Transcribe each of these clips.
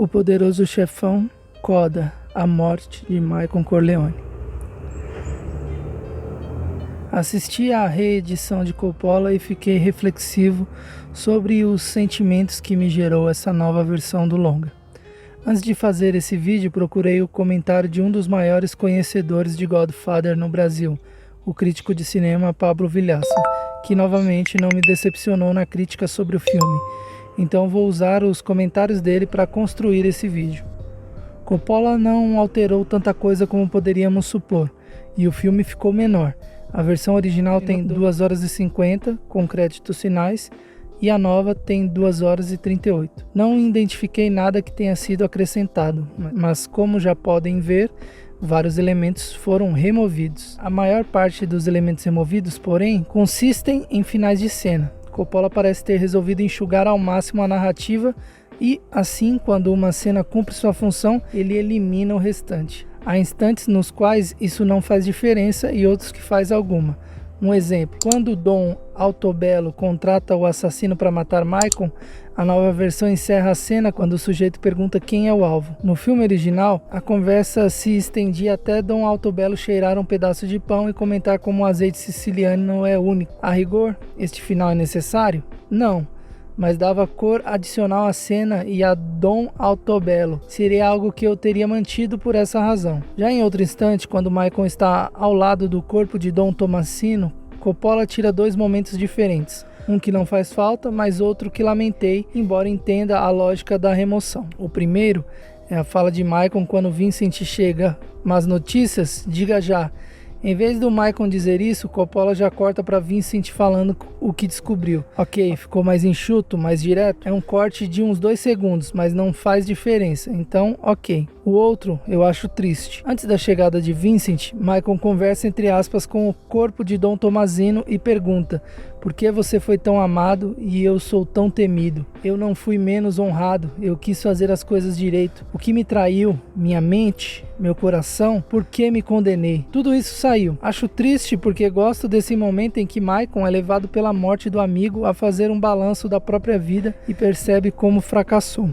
O Poderoso Chefão, Coda, a morte de Michael Corleone. Assisti à reedição de Coppola e fiquei reflexivo sobre os sentimentos que me gerou essa nova versão do longa. Antes de fazer esse vídeo, procurei o comentário de um dos maiores conhecedores de Godfather no Brasil, o crítico de cinema Pablo Villaça, que novamente não me decepcionou na crítica sobre o filme. Então vou usar os comentários dele para construir esse vídeo. Coppola não alterou tanta coisa como poderíamos supor, e o filme ficou menor. A versão original tem 2 horas e 50, com créditos finais, e a nova tem 2 horas e 38. Não identifiquei nada que tenha sido acrescentado, mas como já podem ver, vários elementos foram removidos. A maior parte dos elementos removidos, porém, consistem em finais de cena. Coppola parece ter resolvido enxugar ao máximo a narrativa e, assim, quando uma cena cumpre sua função, ele elimina o restante. Há instantes nos quais isso não faz diferença e outros que faz alguma. Um exemplo, quando Dom Altobello contrata o assassino para matar Michael, a nova versão encerra a cena quando o sujeito pergunta quem é o alvo. No filme original, a conversa se estendia até Dom Altobello cheirar um pedaço de pão e comentar como o azeite siciliano não é único. A rigor, este final é necessário? Não. Mas dava cor adicional à cena e a Dom Altobello. Seria algo que eu teria mantido por essa razão. Já em outro instante, quando Michael está ao lado do corpo de Dom Tomasino, Coppola tira 2 momentos diferentes. Um que não faz falta, mas outro que lamentei, embora entenda a lógica da remoção. O primeiro é a fala de Michael quando Vincent chega. Mas notícias? Diga já. Em vez do Michael dizer isso, Coppola já corta para Vincent falando o que descobriu. Ok, ficou mais enxuto, mais direto. É um corte de uns 2 segundos, mas não faz diferença. Então, ok. O outro eu acho triste. Antes da chegada de Vincent, Michael conversa entre aspas com o corpo de Dom Tomasino e pergunta: por que você foi tão amado e eu sou tão temido? Eu não fui menos honrado, eu quis fazer as coisas direito. O que me traiu? Minha mente? Meu coração? Por que me condenei? Tudo isso saiu. Acho triste porque gosto desse momento em que Michael é levado pela morte do amigo a fazer um balanço da própria vida e percebe como fracassou.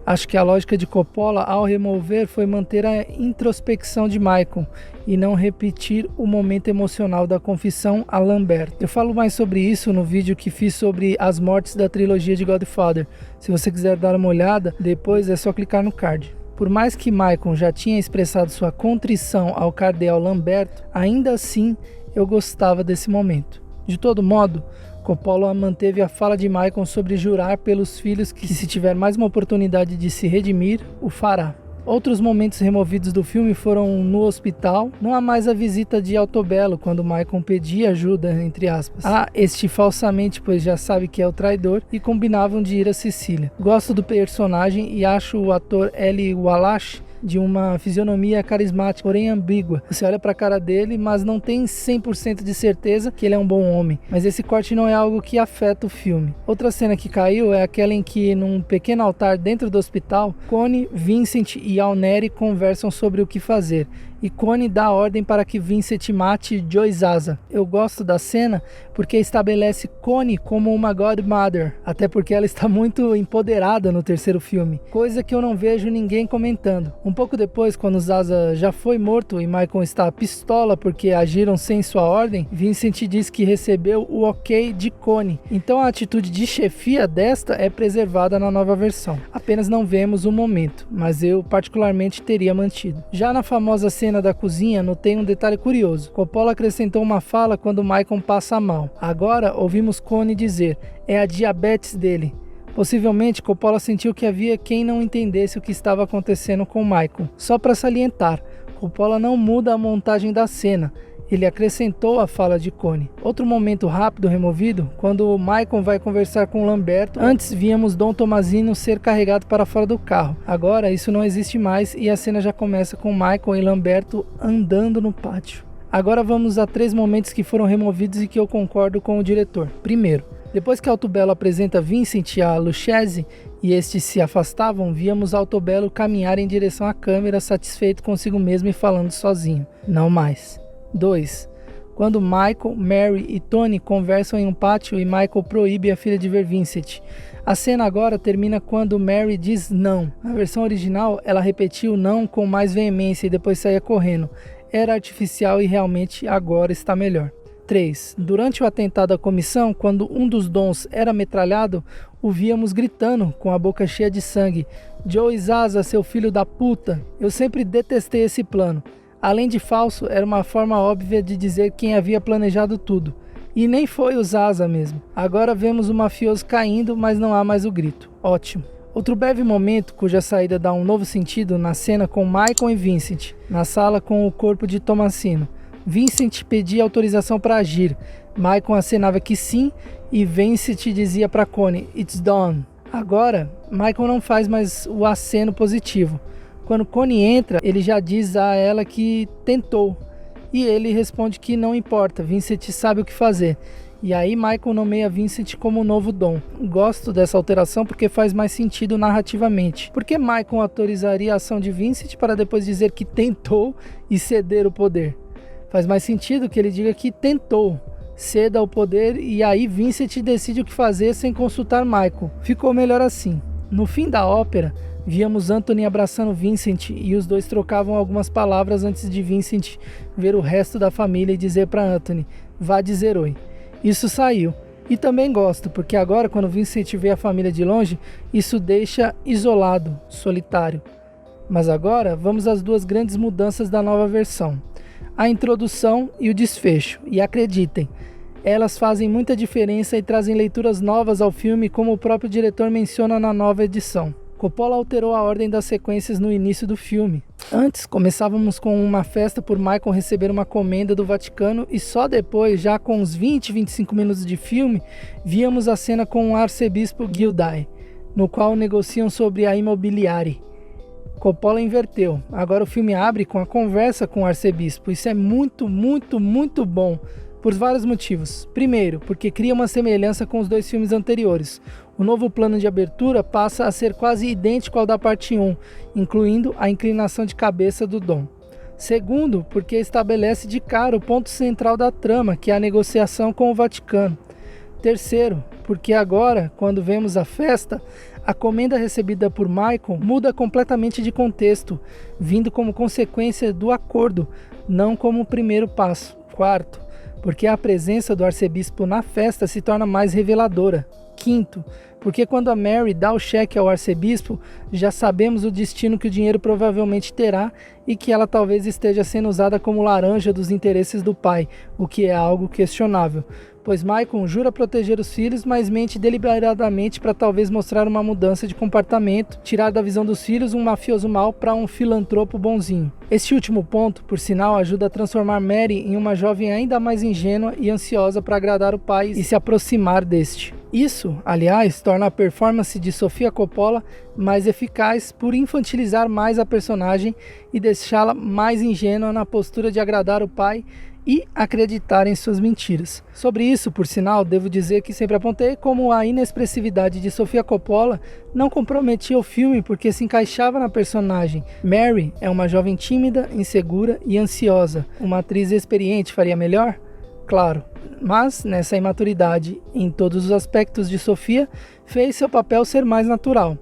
Acho que a lógica de Coppola ao remover foi manter a introspecção de Michael e não repetir o momento emocional da confissão a Lambert. Eu falo mais sobre isso no vídeo que fiz sobre as mortes da trilogia de Godfather. Se você quiser dar uma olhada, depois é só clicar no card. Por mais que Michael já tinha expressado sua contrição ao cardeal Lamberto, ainda assim eu gostava desse momento. De todo modo, Coppola manteve a fala de Michael sobre jurar pelos filhos que, se tiver mais uma oportunidade de se redimir, o fará. Outros momentos removidos do filme foram no hospital. Não há mais a visita de Altobello quando Michael pedia ajuda, entre aspas. Há este falsamente, pois já sabe que é o traidor, e combinavam de ir a Sicília. Gosto do personagem e acho o ator Eli Wallach de uma fisionomia carismática, porém ambígua. Você olha pra cara dele, mas não tem 100% de certeza que ele é um bom homem. Mas esse corte não é algo que afeta o filme. Outra cena que caiu é aquela em que, num pequeno altar dentro do hospital, Connie, Vincent e Alneri conversam sobre o que fazer. E Connie dá ordem para que Vincent mate Joe Zaza. Eu gosto da cena porque estabelece Connie como uma Godmother, até porque ela está muito empoderada no terceiro filme, coisa que eu não vejo ninguém comentando. Um pouco depois, quando Zaza já foi morto e Michael está pistola porque agiram sem sua ordem, Vincent diz que recebeu o ok de Connie. Então a atitude de chefia desta é preservada na nova versão. Apenas não vemos o momento, mas eu particularmente teria mantido. Já na famosa cena da cozinha, notei um detalhe curioso. Coppola acrescentou uma fala quando Michael passa mal. Agora ouvimos Connie dizer: é a diabetes dele. Possivelmente Coppola sentiu que havia quem não entendesse o que estava acontecendo com Michael. Só para salientar, Coppola não muda a montagem da cena. Ele acrescentou a fala de Connie. Outro momento rápido removido, quando Michael vai conversar com Lamberto. Antes víamos Dom Tomasino ser carregado para fora do carro. Agora isso não existe mais e a cena já começa com Michael e Lamberto andando no pátio. Agora vamos a 3 momentos que foram removidos e que eu concordo com o diretor. Primeiro, depois que Altobello apresenta Vincent a Lucchese e estes se afastavam, víamos Altobello caminhar em direção à câmera, satisfeito consigo mesmo e falando sozinho. Não mais. 2. quando Michael, Mary e Tony conversam em um pátio e Michael proíbe a filha de ver Vincent. A cena agora termina quando Mary diz não. Na versão original, ela repetiu não com mais veemência e depois saía correndo. Era artificial e realmente agora está melhor. 3. Durante o atentado à comissão, quando um dos Dons era metralhado, o víamos gritando, com a boca cheia de sangue: "Joey Zaza, seu filho da puta!" Eu sempre detestei esse plano. Além de falso, era uma forma óbvia de dizer quem havia planejado tudo. E nem foi o Zaza mesmo. Agora vemos o mafioso caindo, mas não há mais o grito. Ótimo. Outro breve momento, cuja saída dá um novo sentido, na cena com Michael e Vincent, na sala com o corpo de Tomasino. Vincent pedia autorização para agir. Michael acenava que sim e Vincent dizia para Connie: "It's done." Agora, Michael não faz mais o aceno positivo. Quando Connie entra, ele já diz a ela que tentou. E ele responde que não importa, Vincent sabe o que fazer. E aí Michael nomeia Vincent como o novo Dom. Gosto dessa alteração porque faz mais sentido narrativamente. Por que Michael autorizaria a ação de Vincent para depois dizer que tentou e ceder o poder? Faz mais sentido que ele diga que tentou, ceda o poder e aí Vincent decide o que fazer sem consultar Michael. Ficou melhor assim. No fim da ópera, víamos Anthony abraçando Vincent e os dois trocavam algumas palavras antes de Vincent ver o resto da família e dizer para Anthony: "Vá dizer oi." Isso saiu. E também gosto, porque agora quando Vincent vê a família de longe, isso deixa isolado, solitário. Mas agora vamos às duas grandes mudanças da nova versão: a introdução e o desfecho. E acreditem, elas fazem muita diferença e trazem leituras novas ao filme, como o próprio diretor menciona na nova edição. Coppola alterou a ordem das sequências no início do filme. Antes, começávamos com uma festa por Michael receber uma comenda do Vaticano e só depois, já com uns 20-25 minutos de filme, víamos a cena com o arcebispo Gildai, no qual negociam sobre a imobiliária. Coppola inverteu. Agora o filme abre com a conversa com o arcebispo. Isso é muito, muito, muito bom, por vários motivos. Primeiro, porque cria uma semelhança com os dois filmes anteriores. O novo plano de abertura passa a ser quase idêntico ao da parte 1, incluindo a inclinação de cabeça do Dom. Segundo, porque estabelece de cara o ponto central da trama, que é a negociação com o Vaticano. Terceiro, porque agora, quando vemos a festa, a comenda recebida por Michael muda completamente de contexto, vindo como consequência do acordo, não como o primeiro passo. Quarto, porque a presença do arcebispo na festa se torna mais reveladora. Quinto, porque quando a Mary dá o cheque ao arcebispo, já sabemos o destino que o dinheiro provavelmente terá e que ela talvez esteja sendo usada como laranja dos interesses do pai, o que é algo questionável. Pois Michael jura proteger os filhos, mas mente deliberadamente para talvez mostrar uma mudança de comportamento, tirar da visão dos filhos um mafioso mau para um filantropo bonzinho. Este último ponto, por sinal, ajuda a transformar Mary em uma jovem ainda mais ingênua e ansiosa para agradar o pai e se aproximar deste. Isso, aliás, torna a performance de Sofia Coppola mais eficaz por infantilizar mais a personagem e deixá-la mais ingênua na postura de agradar o pai e acreditar em suas mentiras. Sobre isso, por sinal, devo dizer que sempre apontei como a inexpressividade de Sofia Coppola não comprometia o filme porque se encaixava na personagem. Mary é uma jovem tímida, insegura e ansiosa. Uma atriz experiente faria melhor? Claro, mas nessa imaturidade em todos os aspectos de Sofia, fez seu papel ser mais natural.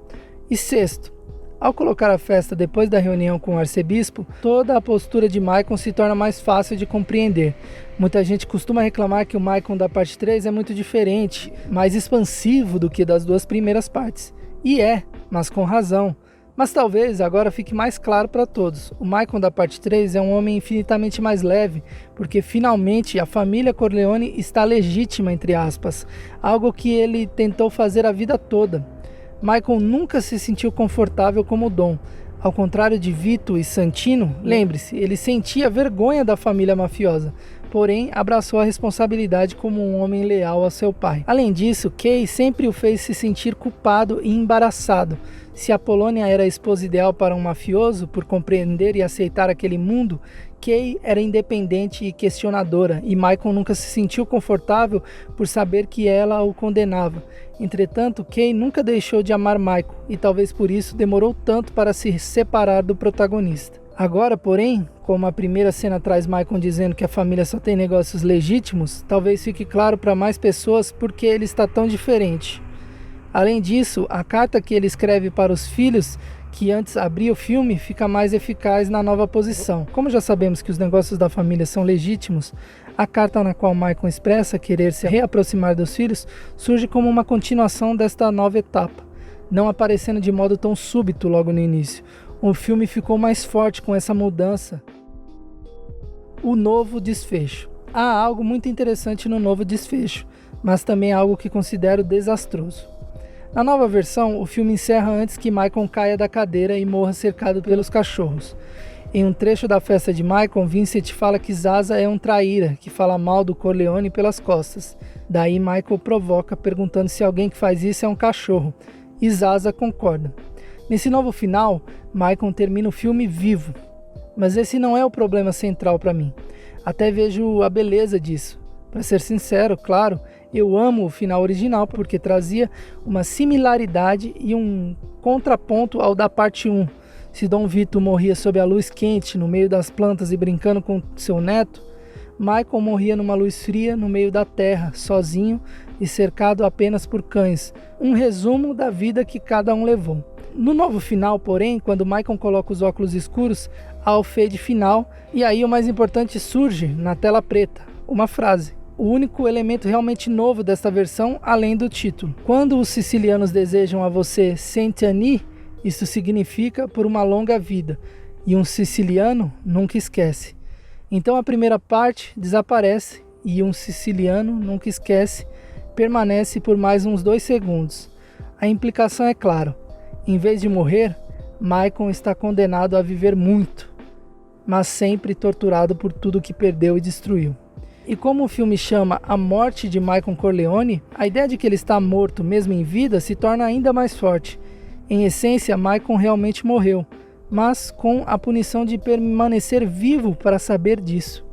E sexto, ao colocar a festa depois da reunião com o arcebispo, toda a postura de Michael se torna mais fácil de compreender. Muita gente costuma reclamar que o Michael da parte 3 é muito diferente, mais expansivo do que das duas primeiras partes. E é, mas com razão. Mas talvez agora fique mais claro para todos. O Michael da parte 3 é um homem infinitamente mais leve, porque finalmente a família Corleone está legítima, entre aspas, algo que ele tentou fazer a vida toda. Michael nunca se sentiu confortável como Dom. Ao contrário de Vito e Santino, lembre-se, ele sentia vergonha da família mafiosa, porém abraçou a responsabilidade como um homem leal a seu pai. Além disso, Kay sempre o fez se sentir culpado e embaraçado. Se a Polônia era a esposa ideal para um mafioso, por compreender e aceitar aquele mundo, Kay era independente e questionadora, e Michael nunca se sentiu confortável por saber que ela o condenava. Entretanto, Kay nunca deixou de amar Michael, e talvez por isso demorou tanto para se separar do protagonista. Agora, porém, como a primeira cena traz Michael dizendo que a família só tem negócios legítimos, talvez fique claro para mais pessoas porque ele está tão diferente. Além disso, a carta que ele escreve para os filhos, que antes abria o filme, fica mais eficaz na nova posição. Como já sabemos que os negócios da família são legítimos, a carta na qual Michael expressa querer se reaproximar dos filhos surge como uma continuação desta nova etapa, não aparecendo de modo tão súbito logo no início. O filme ficou mais forte com essa mudança. O novo desfecho. Há algo muito interessante no novo desfecho, mas também algo que considero desastroso. Na nova versão, o filme encerra antes que Michael caia da cadeira e morra cercado pelos cachorros. Em um trecho da festa de Michael, Vincent fala que Zaza é um traíra, que fala mal do Corleone pelas costas. Daí Michael provoca, perguntando se alguém que faz isso é um cachorro, e Zaza concorda. Nesse novo final, Michael termina o filme vivo. Mas esse não é o problema central para mim. Até vejo a beleza disso. Para ser sincero, claro, eu amo o final original porque trazia uma similaridade e um contraponto ao da parte 1. Se Dom Vito morria sob a luz quente no meio das plantas e brincando com seu neto, Michael morria numa luz fria no meio da terra, sozinho e cercado apenas por cães. Um resumo da vida que cada um levou. No novo final, porém, quando Michael coloca os óculos escuros, há o fade final e aí o mais importante surge na tela preta, uma frase. O único elemento realmente novo desta versão, além do título. Quando os sicilianos desejam a você Saint-Denis, isso significa por uma longa vida, e um siciliano nunca esquece. Então a primeira parte desaparece, e um siciliano nunca esquece, permanece por mais uns 2 segundos. A implicação é clara. Em vez de morrer, Michael está condenado a viver muito, mas sempre torturado por tudo que perdeu e destruiu. E como o filme chama A Morte de Michael Corleone, a ideia de que ele está morto mesmo em vida se torna ainda mais forte. Em essência, Michael realmente morreu, mas com a punição de permanecer vivo para saber disso.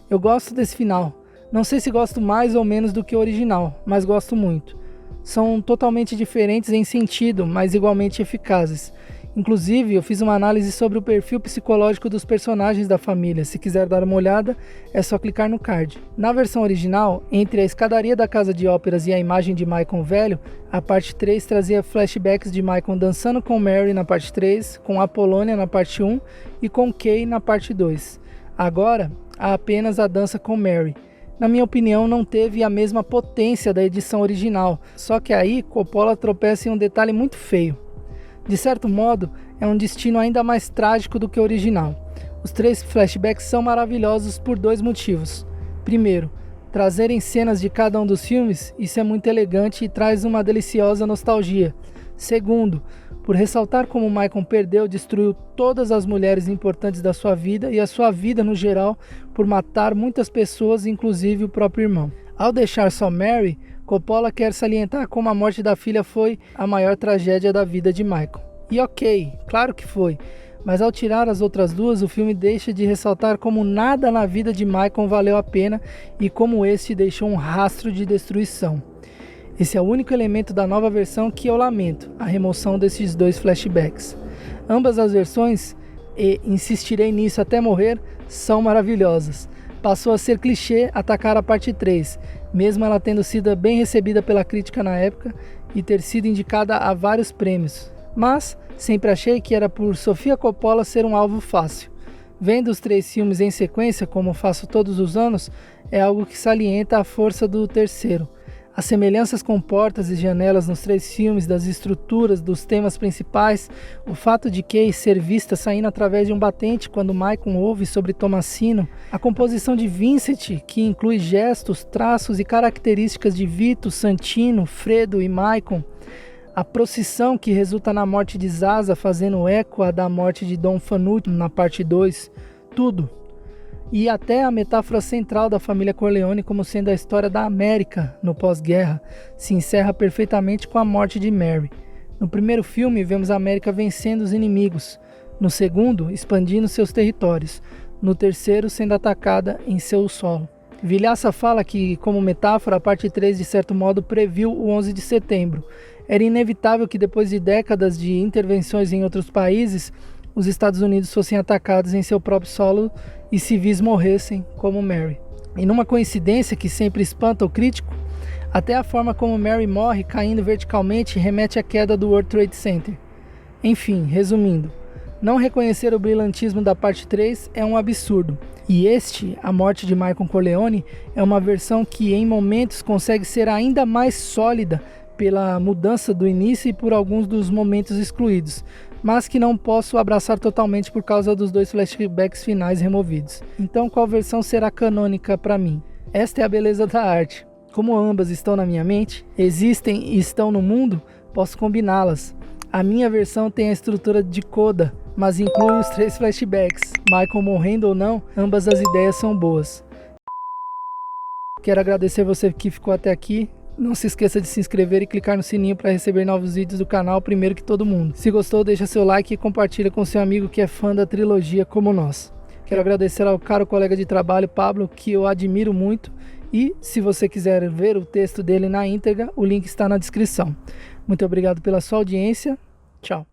Eu gosto desse final. Não sei se gosto mais ou menos do que o original, mas gosto muito. São totalmente diferentes em sentido, mas igualmente eficazes. Inclusive, eu fiz uma análise sobre o perfil psicológico dos personagens da família. Se quiser dar uma olhada, é só clicar no card. Na versão original, entre a escadaria da casa de óperas e a imagem de Michael velho, a parte 3 trazia flashbacks de Michael dançando com Mary na parte 3, com Apollonia na parte 1 e com Kay na parte 2. Agora, há apenas a dança com Mary. Na minha opinião, não teve a mesma potência da edição original, só que aí Coppola tropeça em um detalhe muito feio. De certo modo, é um destino ainda mais trágico do que o original. Os 3 flashbacks são maravilhosos por 2 motivos. Primeiro, trazerem cenas de cada um dos filmes, isso é muito elegante e traz uma deliciosa nostalgia. Segundo, por ressaltar como Michael perdeu e destruiu todas as mulheres importantes da sua vida e a sua vida no geral por matar muitas pessoas, inclusive o próprio irmão. Ao deixar só Mary, Coppola quer salientar como a morte da filha foi a maior tragédia da vida de Michael. E ok, claro que foi, mas ao tirar as outras 2, o filme deixa de ressaltar como nada na vida de Michael valeu a pena e como este deixou um rastro de destruição. Esse é o único elemento da nova versão que eu lamento, a remoção desses 2 flashbacks. Ambas as versões, e insistirei nisso até morrer, são maravilhosas. Passou a ser clichê atacar a parte 3, mesmo ela tendo sido bem recebida pela crítica na época e ter sido indicada a vários prêmios. Mas sempre achei que era por Sofia Coppola ser um alvo fácil. Vendo os 3 filmes em sequência, como faço todos os anos, é algo que salienta a força do terceiro. As semelhanças com portas e janelas nos 3 filmes, das estruturas, dos temas principais, o fato de Kay ser vista saindo através de um batente quando Michael ouve sobre Tomasino, a composição de Vincent, que inclui gestos, traços e características de Vito, Santino, Fredo e Michael, a procissão que resulta na morte de Zaza fazendo eco à da morte de Dom Fanucci na parte 2, tudo. E até a metáfora central da família Corleone como sendo a história da América no pós-guerra se encerra perfeitamente com a morte de Mary. No primeiro filme vemos a América vencendo os inimigos, no segundo expandindo seus territórios, no terceiro sendo atacada em seu solo. Villaça fala que, como metáfora, a parte 3 de certo modo previu o 11 de setembro. Era inevitável que depois de décadas de intervenções em outros países, os Estados Unidos fossem atacados em seu próprio solo e civis morressem, como Mary. E numa coincidência que sempre espanta o crítico, até a forma como Mary morre caindo verticalmente remete à queda do World Trade Center. Enfim, resumindo, não reconhecer o brilhantismo da parte 3 é um absurdo. E A Morte de Michael Corleone, é uma versão que em momentos consegue ser ainda mais sólida pela mudança do início e por alguns dos momentos excluídos, mas que não posso abraçar totalmente por causa dos 2 flashbacks finais removidos. Então qual versão será canônica para mim? Esta é a beleza da arte. Como ambas estão na minha mente, existem e estão no mundo, posso combiná-las. A minha versão tem a estrutura de coda, mas inclui os 3 flashbacks. Michael morrendo ou não, ambas as ideias são boas. Quero agradecer você que ficou até aqui. Não se esqueça de se inscrever e clicar no sininho para receber novos vídeos do canal primeiro que todo mundo. Se gostou, deixa seu like e compartilha com seu amigo que é fã da trilogia como nós. Quero agradecer ao caro colega de trabalho, Pablo, que eu admiro muito. E se você quiser ver o texto dele na íntegra, o link está na descrição. Muito obrigado pela sua audiência. Tchau.